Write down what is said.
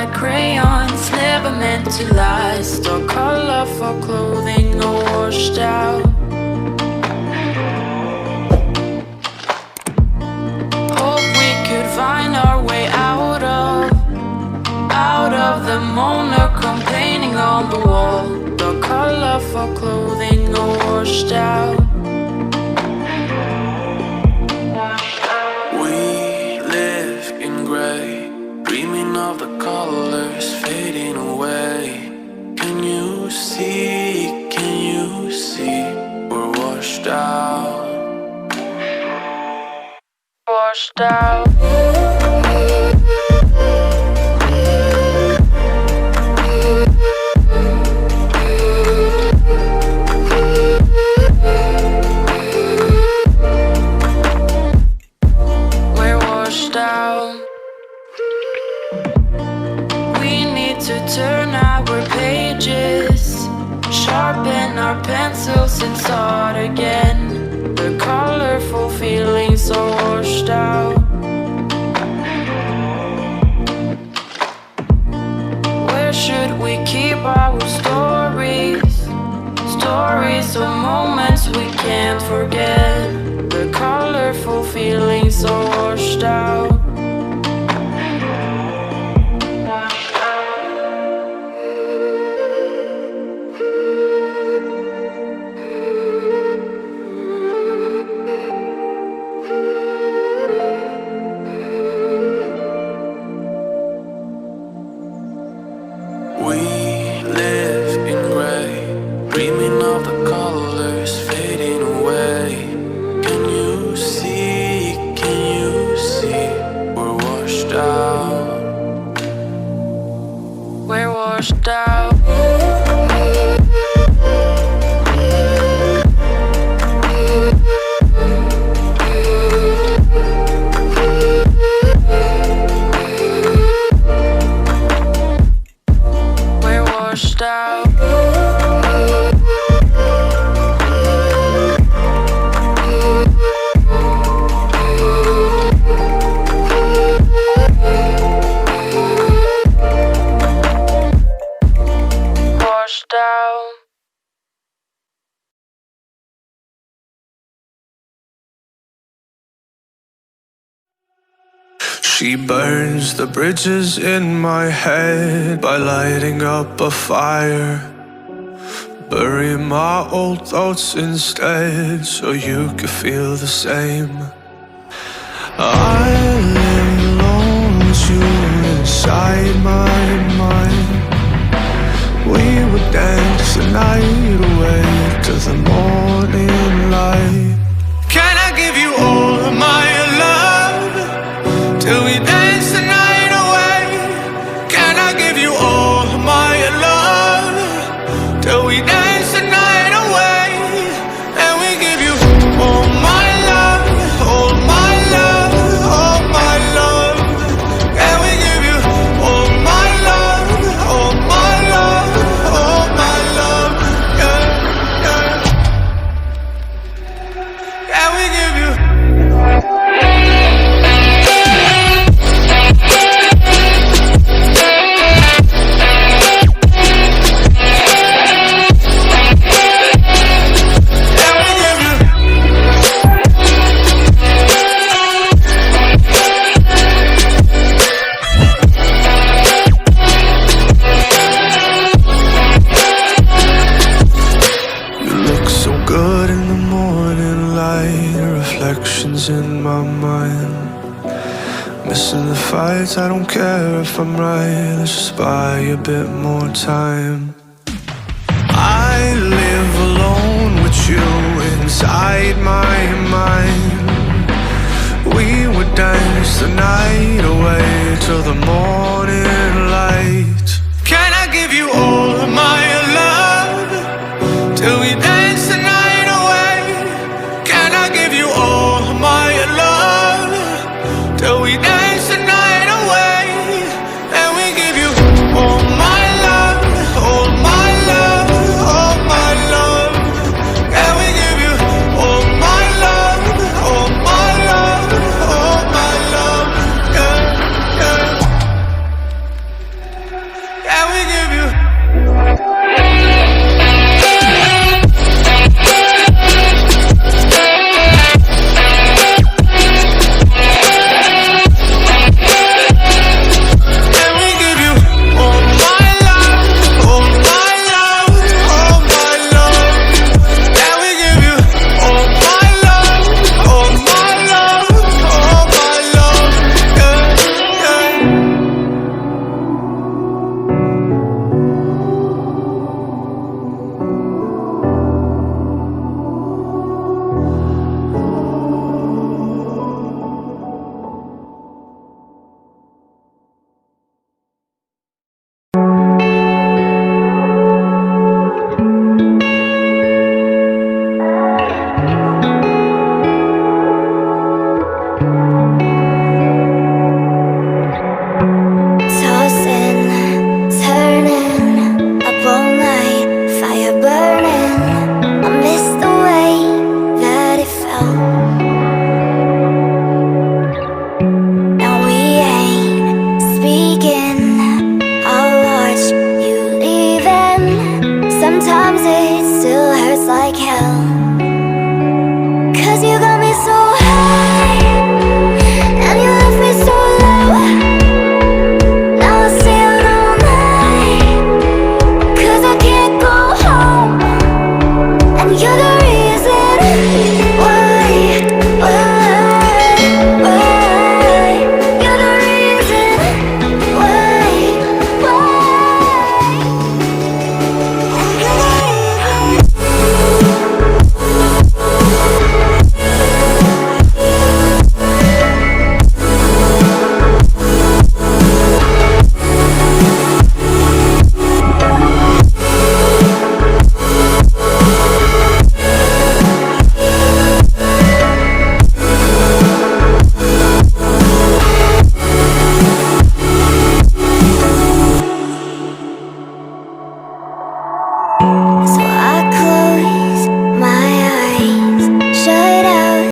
like crayons, never meant to last. Or colorful clothing, or washed out. Hope we could find our way out of the moaner complaining on the wall. The colorful clothing, or washed out. We live in gray, dreaming of the colors fading away. Can you see, can you see, we're washed out. Washed out. We're washed out. We need to turn our pages, sharpen our pencils and start again. The colorful feelings are washed out. Where should we keep our stories? Stories of moments we can't forget. The colorful feelings are washed out. We live in gray, dreaming of the colors fading away. Can you see, can you see, we're washed out. We're washed out. We're washed out. Washed out. She burns the bridges in my head by lighting up a fire. Bury my old thoughts instead so you could feel the same. I lay alone with you inside my mind. We would dance the night away to the morning light. Can I give you all of my love till we dance the night away? Can I give you all of my love till we dance the night away? And we give you all my love, all my love, all my love. And we give you all my love, all my love, all my love. Yeah, yeah. And we give you good in the morning light, reflections in my mind. Missing the fights, I don't care if I'm right. Let's just buy a bit more time. I live alone with you inside my mind. We would dance the night away till the